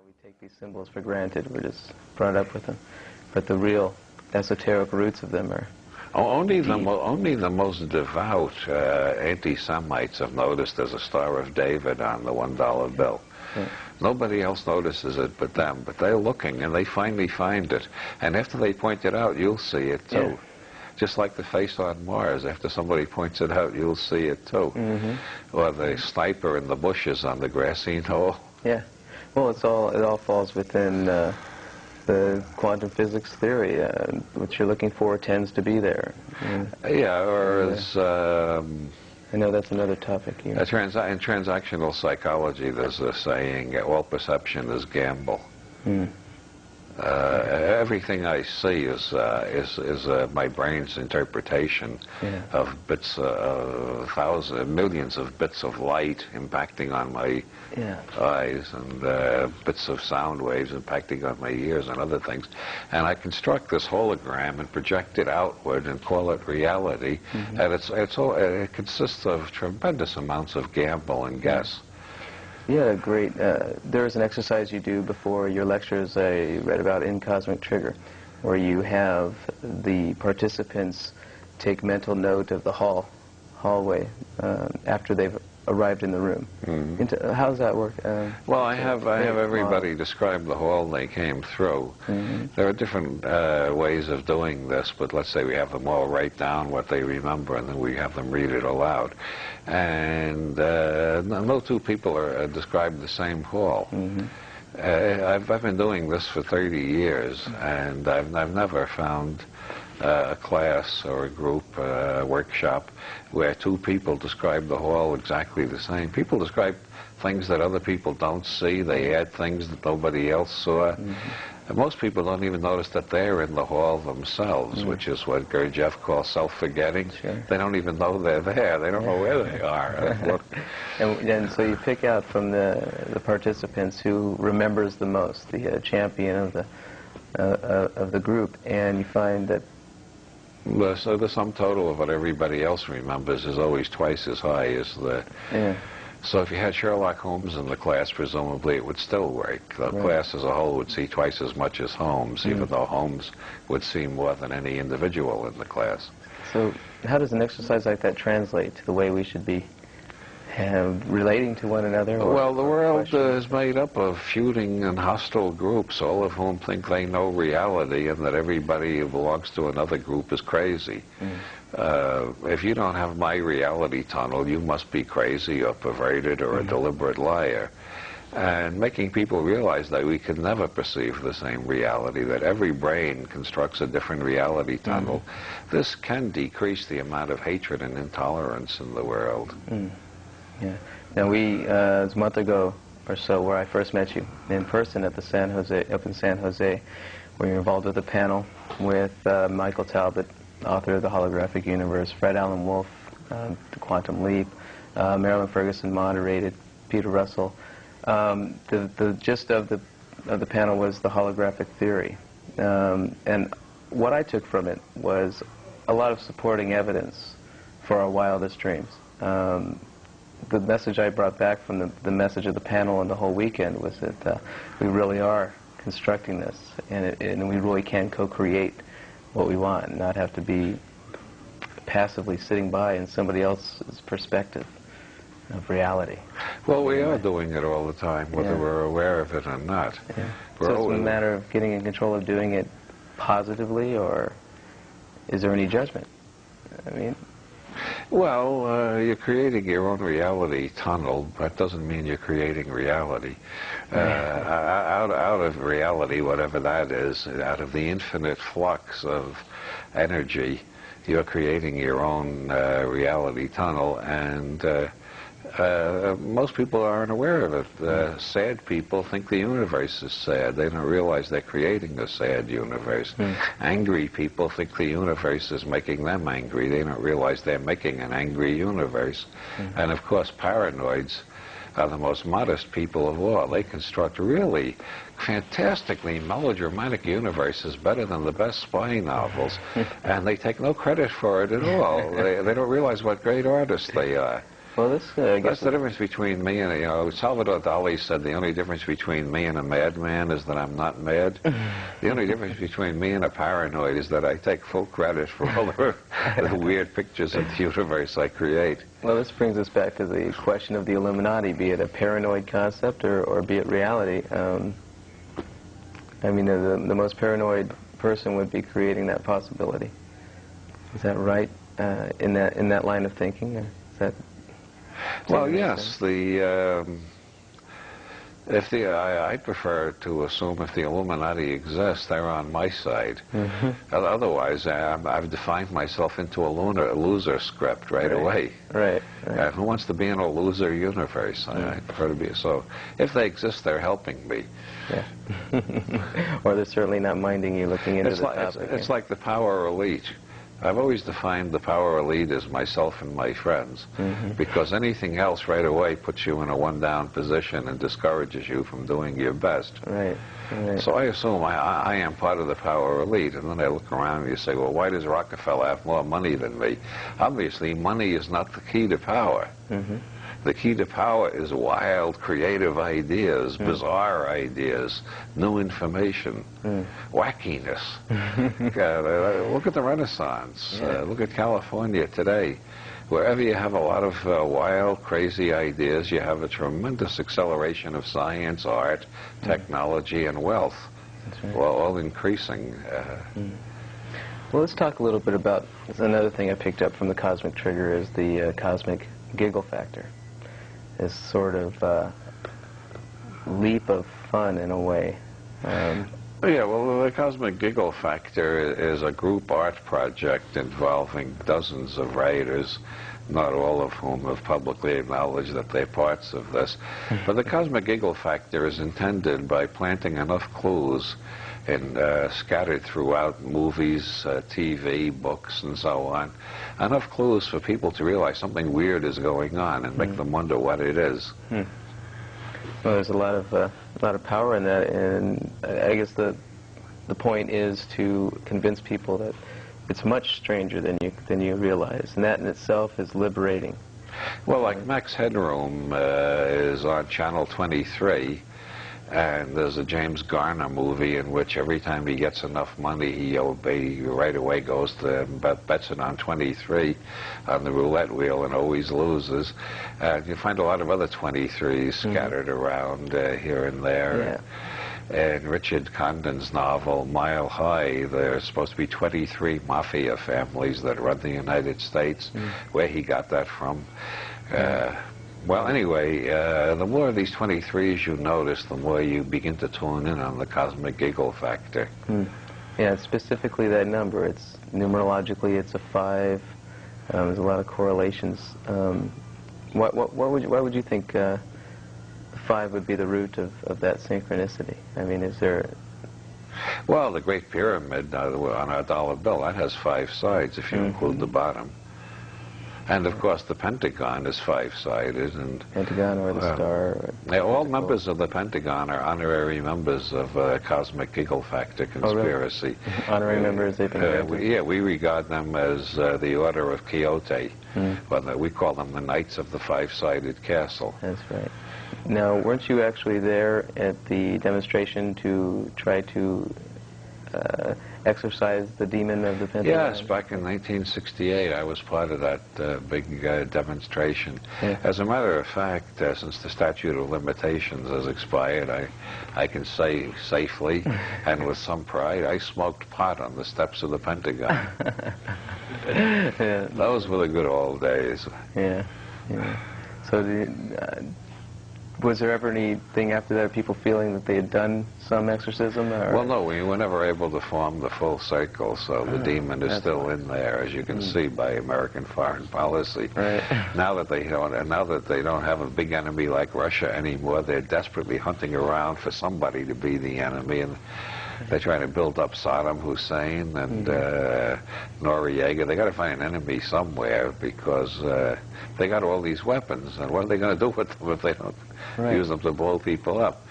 we take these symbols for granted. We're just brought up with them. But the real esoteric roots of them are only the most devout anti-Semites have noticed there's a Star of David on the $1 bill. Yeah. Nobody else notices it but them. But they're looking, and they finally find it. And after they point it out, you'll see it too. Yeah. Just like the face on Mars. After somebody points it out, you'll see it too. Or the sniper in the bushes on the grassy knoll. Yeah. Well, it all falls within the quantum physics theory. What you're looking for tends to be there. Yeah, or as... I know that's another topic. In transactional psychology, there's a saying, all perception is gamble. Everything I see is my brain's interpretation of bits, millions of bits of light impacting on my eyes, and bits of sound waves impacting on my ears and other things. And I construct this hologram and project it outward and call it reality. And it consists of tremendous amounts of gamble and guess. Yeah, great. There's an exercise you do before your lectures I read about in Cosmic Trigger, where you have the participants take mental note of the hallway after they've arrived in the room. How does that work? Well, I have everybody describe the hall they came through. There are different ways of doing this, but let's say we have them all write down what they remember, and then we have them read it aloud. And no two people are describe the same hall. I've been doing this for 30 years, and I've never found a class or a group, workshop, where two people describe the hall exactly the same. People describe things that other people don't see. They add things that nobody else saw. And most people don't even notice that they're in the hall themselves, which is what Gurdjieff calls self-forgetting. They don't even know they're there. They don't know where they are. And so you pick out from the participants who remembers the most, the champion of the group, and you find that so the sum total of what everybody else remembers is always twice as high as the... So if you had Sherlock Holmes in the class, presumably it would still work. The class as a whole would see twice as much as Holmes, even though Holmes would see more than any individual in the class. So how does an exercise like that translate to the way we should be relating to one another? Well, the world is made up of feuding and hostile groups, all of whom think they know reality and that everybody who belongs to another group is crazy. If you don't have my reality tunnel, you must be crazy or perverted or a deliberate liar. And making people realize that we can never perceive the same reality, that every brain constructs a different reality tunnel, this can decrease the amount of hatred and intolerance in the world. Yeah. Now it was a month ago or so where I first met you in person at the up in San Jose, where you're involved with a panel with Michael Talbot, author of The Holographic Universe, Fred Alan Wolf, The Quantum Leap, Marilyn Ferguson moderated, Peter Russell. The gist of the panel was the holographic theory, and what I took from it was a lot of supporting evidence for our wildest dreams. The message I brought back from the message of the panel and the whole weekend was that we really are constructing this, and we really can co-create what we want and not have to be passively sitting by in somebody else's perspective of reality. Well, we are doing it all the time, whether we're aware of it or not. So it's a matter of getting in control of doing it positively, or is there any judgment? I mean... Well, you're creating your own reality tunnel. That doesn't mean you're creating reality. Out of reality, whatever that is, out of the infinite flux of energy, you're creating your own reality tunnel, and most people aren't aware of it. Sad people think the universe is sad. They don't realize they're creating a sad universe. Angry people think the universe is making them angry. They don't realize they're making an angry universe. And of course, paranoids are the most modest people of all. They construct really fantastically melodramatic universes better than the best spy novels, and they take no credit for it at all. They don't realize what great artists they are. Well, this I guess That's the difference between me and, you know, Salvador Dali said the only difference between me and a madman is that I'm not mad. The only difference between me and a paranoid is that I take full credit for all the weird pictures of the universe I create. Well, this brings us back to the question of the Illuminati, be it a paranoid concept or be it reality. I mean, the most paranoid person would be creating that possibility. Is that right in that line of thinking? Or is that? Well, yes. I prefer to assume if the Illuminati exists, they're on my side. Mm-hmm. Otherwise, I've defined myself into a loser script right away. Right. Who wants to be in a loser universe? I prefer to be. So, if they exist, they're helping me. Yeah. Or they're certainly not minding you looking into the topic. It's like the power elite. I've always defined the power elite as myself and my friends, because anything else right away puts you in a one-down position and discourages you from doing your best. Right. So I assume I am part of the power elite, and then I look around and you say, well, why does Rockefeller have more money than me? Obviously, money is not the key to power. The key to power is wild, creative ideas, bizarre ideas, new information, wackiness. Look at the Renaissance. Look at California today. Wherever you have a lot of wild, crazy ideas, you have a tremendous acceleration of science, art, technology, and wealth, all increasing. Well, let's talk a little bit about another thing I picked up from the Cosmic Trigger is the cosmic giggle factor. This sort of leap of fun in a way. Yeah, well, the Cosmic Giggle Factor is a group art project involving dozens of writers, not all of whom have publicly acknowledged that they're parts of this. But the Cosmic Giggle Factor is intended by planting enough clues and scattered throughout movies, TV, books, and so on, enough clues for people to realize something weird is going on and make them wonder what it is. Well, there's a lot of power in that, and I guess the point is to convince people that it's much stranger than you realize, and that in itself is liberating. Well, like Max Headroom is on Channel 23. And there's a James Garner movie in which every time he gets enough money, he right away goes to bets it on 23 on the roulette wheel and always loses. And you find a lot of other 23s scattered around here and there. And Richard Condon's novel, Mile High, there's supposed to be 23 mafia families that run the United States. Where he got that from. Well, anyway, the more of these 23s you notice, the more you begin to tune in on the Cosmic Giggle Factor. Yeah, specifically that number. It's numerologically, it's a 5. There's a lot of correlations. Why would you think the 5 would be the root of that synchronicity? I mean, is there? Well, the Great Pyramid on our dollar bill, that has 5 sides if you include the bottom. And, of course, the Pentagon is 5-sided. And Pentagon or the star? All members of the Pentagon are honorary members of Cosmic Giggle Factor conspiracy. Oh, really? Honorary members, they've been we regard them as the Order of Quixote. Well, we call them the Knights of the 5-sided Castle. That's right. Now, weren't you actually there at the demonstration to try to exorcise the demon of the Pentagon? Yes, back in 1968, I was part of that big demonstration. As a matter of fact, since the statute of limitations has expired, I can say safely and with some pride, I smoked pot on the steps of the Pentagon. Those were the good old days. Yeah. So was there ever anything after that, people feeling that they had done some exorcism? Or? Well, no, we were never able to form the full circle, so the demon is still in there, as you can see by American foreign policy. Right. Now that they don't have a big enemy like Russia anymore, they're desperately hunting around for somebody to be the enemy, and they're trying to build up Saddam Hussein and Noriega. They got to find an enemy somewhere because they got all these weapons, and what are they going to do with them if they don't use them to blow people up?